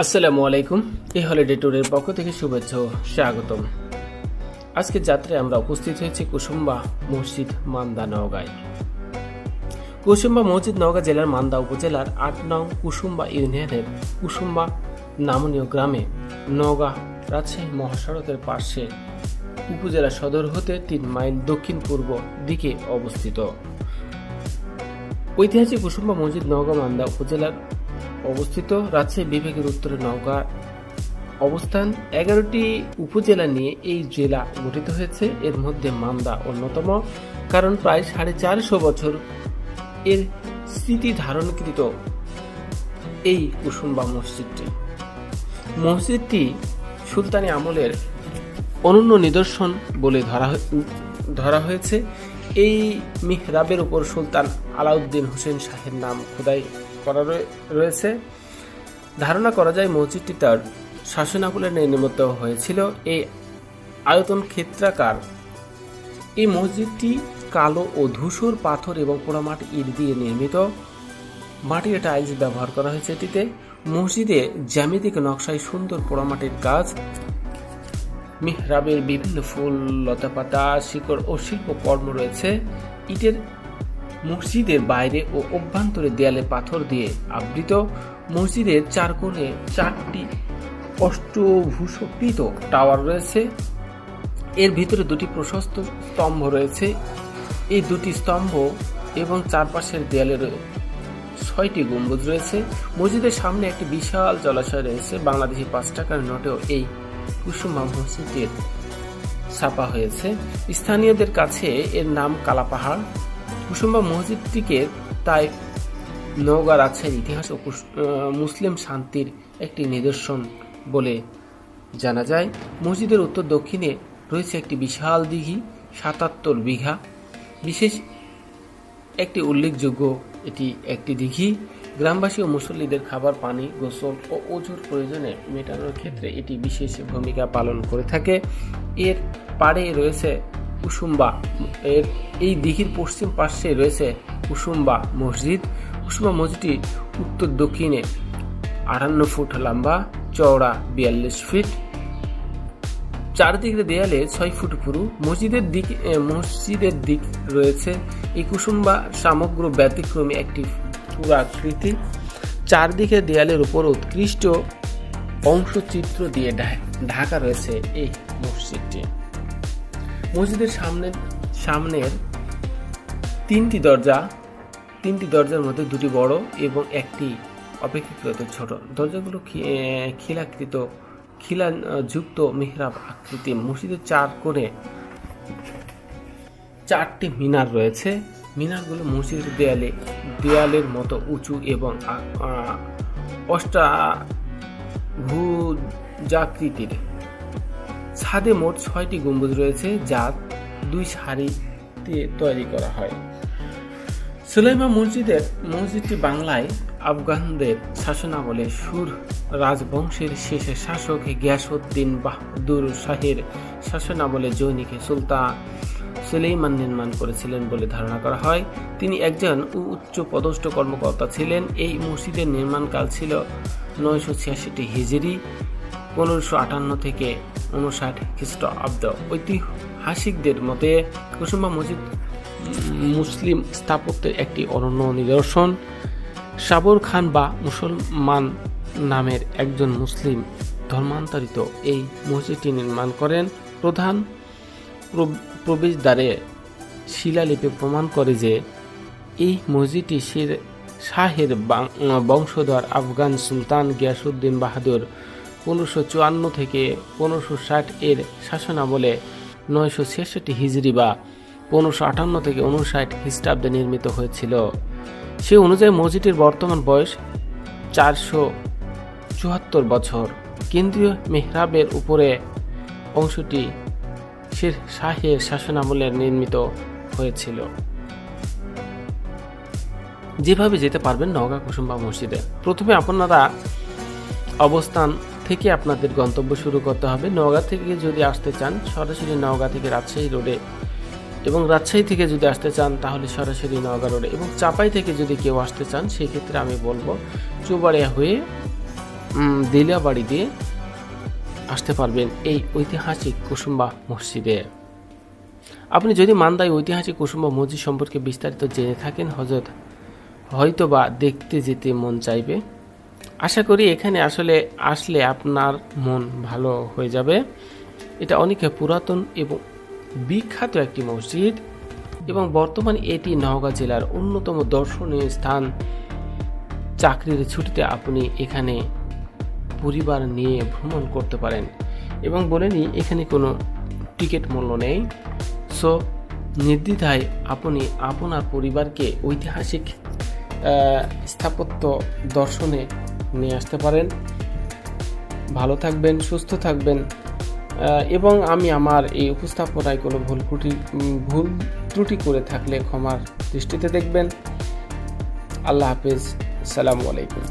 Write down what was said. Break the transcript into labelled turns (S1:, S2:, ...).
S1: আসসালামু আলাইকুম। এই হলিডে ট্যুরের পক্ষ থেকে শুভেচ্ছা ও স্বাগতম। আজকের যাত্রায় আমরা উপস্থিত হয়েছি কুসুম্বা মসজিদ মান্দা নওগাঁয়। কুসুম্বা মসজিদ নওগাঁ জেলার মান্দা উপজেলার ৮ নং কুসুম্বা ইউনিয়নের কুসুম্বা নামনীয় গ্রামে নওগাঁ রাজশাহী মহাসড়কের পাশে উপজেলা সদর হতে ৩ মাইল দক্ষিণ পূর্ব দিকে অবস্থিত। ঐতিহাসিক কুসুম্বা মসজিদ নওগাঁ মান্দা উপজেলার অবস্থিত। রাজশাহী বিভাগের উত্তরে নওগাঁ অবস্থান। ১১টি উপজেলা নিয়ে এই জেলা গঠিত হয়েছে। এর মধ্যে মান্দা অন্যতম, কারণ প্রায় ৪৫০ বছর এর স্মৃতি ধারণকৃত এই কুসুম্বা মসজিদটি সুলতানি আমলের অনন্য নিদর্শন বলে ধরা হয়েছে। এই মিহরাবের উপর সুলতান আলাউদ্দিন হোসেন শাহের নাম খোদাই করা রয়েছে। ধারণা করা যায় মসজিদটি তার শাসনামলে নির্মিত হয়েছিল। এই আয়তন ক্ষেত্রাকার এই মসজিদটি কালো ও ধূসর পাথর এবং পোড়ামাটি ইট দিয়ে নির্মিত। মাটির টাইলস ব্যবহার করা হয়েছে এটিতে। মসজিদে জ্যামিতিক নকশায় সুন্দর পোড়ামাটির কাজ। মিহরাবের বিভিন্ন ফুল, লতাপাতা, শিকড় ও শিল্পকর্ম রয়েছে। ইটের মসজিদের বাইরে ও অভ্যন্তরে দেয়ালে পাথর দিয়ে আবৃত। মসজিদের ৪ কোণে ৪টি অষ্টভুজকৃত টাওয়ার রয়েছে। এর ভিতরে ২টি প্রশস্ত স্তম্ভ রয়েছে। এই ২টি স্তম্ভ এবং চারপাশের দেয়ালে ৬টি গম্বুজ রয়েছে। মসজিদের সামনে একটি বিশাল জলাশয় রয়েছে। বাংলাদেশি ৫ টাকার নোটেও এই কুসুম্বা মসজিদের ছাপা হয়েছে। স্থানীয়দের কাছে এর নাম কালাপাহাড়। কুসুম্বা মসজিদটিকে তাই নওগাঁ রাজশাহীর ইতিহাস ও মুসলিম শান্তির একটি নিদর্শন বলে জানা যায়। মসজিদের উত্তর দক্ষিণে রয়েছে একটি বিশাল দিঘি, ৭৭ বিঘা। বিশেষ একটি উল্লেখযোগ্য এটি একটি দিঘি। গ্রামবাসী ও মুসল্লিদের খাবার, পানি, গোসল ও ওযুর প্রয়োজনে মেটানোর ক্ষেত্রে এটি বিশেষ ভূমিকা পালন করে থাকে। এর পাড়ে রয়েছে কুসুম্বা। এই দিঘির পশ্চিম পাশে রয়েছে কুসুম্বা মসজিদ। কুসুম্বা মসজিদটি উত্তর দক্ষিণে ৫৮ ফুট লম্বা, চওড়া ৪২ ফিট। চারদিকের দেয়ালে ৬ ফুট পুরু। মসজিদের দিক রয়েছে। এই কুসুম্বা সমগ্র ব্যতিক্রমী একটি পুরাকৃতি। চারদিকের দেয়ালের উপর উৎকৃষ্ট অংশচিত্র দিয়ে ঢাকা রয়েছে এই মসজিদটি। মসজিদের সামনের ৩টি দরজার মধ্যে ২টি বড় এবং একটি অপেক্ষাকৃত ছোট। দরজাগুলো খিলাযুক্ত মিহরাব আকৃতি। মসজিদের ৪ কোণে ৪টি মিনার রয়েছে। মিনারগুলো মসজিদের দেয়ালের মতো উঁচু এবং অষ্টাভুজাকৃতির। ছাদে মোট ৬টি গম্বুজ রয়েছে, যা ২ সারিতে তৈরি করা হয়। সুলাইমান মসজিদটি বাংলায় আফগানদের শাসনামলে সুর রাজবংশের শেষ শাসক গিয়াসউদ্দিন বাহাদুর শাহের শাসনামলে জনৈক সুলতান সুলাইমান নির্মাণ করেছিলেন বলে ধারণা করা হয়। তিনি একজন উচ্চ পদস্থ কর্মকর্তা ছিলেন। এই মসজিদের নির্মাণকাল ছিল ৯৮৬ হিজরি, ১৫৫৮ থেকে ৫৯ খ্রিস্টাব্দ। ঐতিহাসিকদের মতে কুসুম্বা মসজিদ মুসলিম স্থাপত্যের একটি অনন্য নিদর্শন। সাবর খান বা মুসলমান নামের একজন মুসলিম ধর্মান্তরিত এই মসজিদটি নির্মাণ করেন। প্রধান প্রবেশদ্বারে শিলালিপি প্রমাণ করে যে এই মসজিদটি শাহের বংশধর আফগান সুলতান গিয়াসউদ্দিন বাহাদুর ১৫৫৪ থেকে ১৫৬০ এর শাসনামলে ৯৬৬ হিজরি বা ১৫৫৮ থেকে ৫৯ খ্রিস্টাব্দে নির্মিত হয়েছিল। সে অনুযায়ী মসজিদটির বর্তমান বয়স ৪৭৪ বছর। কেন্দ্রীয় মেহরাবের উপরে অংশটি শাহের শাসনামলে নির্মিত হয়েছিল। যেভাবে যেতে পারবেন নওগাঁ কুসুম্বা মসজিদে, প্রথমে আপনারা অবস্থান থেকে আপনাদের গন্তব্য শুরু করতে হবে। নওগাঁ থেকে যদি আসতে চান সরাসরি নওগাঁ থেকে রাজশাহী রোডে, এবং রাজশাহী থেকে যদি আসতে চান তাহলে সরাসরি নওগাঁ রোডে, এবং চাপাই থেকে যদি কেউ আসতে চান সেই ক্ষেত্রে আমি বলবো চৌবাড়িয়া হয়ে দিলিয়াবাড়ি দিয়ে আসতে পারবেন এই ঐতিহাসিক কুসুম্বা মসজিদে। আপনি যদি মান্দায় ঐতিহাসিক কুসুম্বা মসজিদ সম্পর্কে বিস্তারিত জেনে থাকেন, হয়তোবা দেখতে যেতে মন চাইবে। আশা করি এখানে আসলে আপনার মন ভালো হয়ে যাবে। এটা অনেক পুরাতন এবং বিখ্যাত একটি মসজিদ এবং বর্তমানে এটি নওগাঁ জেলার অন্যতম দর্শনীয় স্থান। চাকরির ছুটিতে আপনি এখানে পরিবার নিয়ে ভ্রমণ করতে পারেন এবং বলে নিই এখানে কোনো টিকিট মূল্য নেই। সো নির্দ্বিধায় আপনি আপনার পরিবারকে ঐতিহাসিক স্থাপত্য দর্শনে নিয়ে আসতে পারেন। ভালো থাকবেন, সুস্থ থাকবেন এবং আমি আমার এই উপস্থাপনায় কোনো ভুল ত্রুটি করে থাকলে ক্ষমার দৃষ্টিতে দেখবেন। আল্লাহ হাফেজ, আসসালামু আলাইকুম।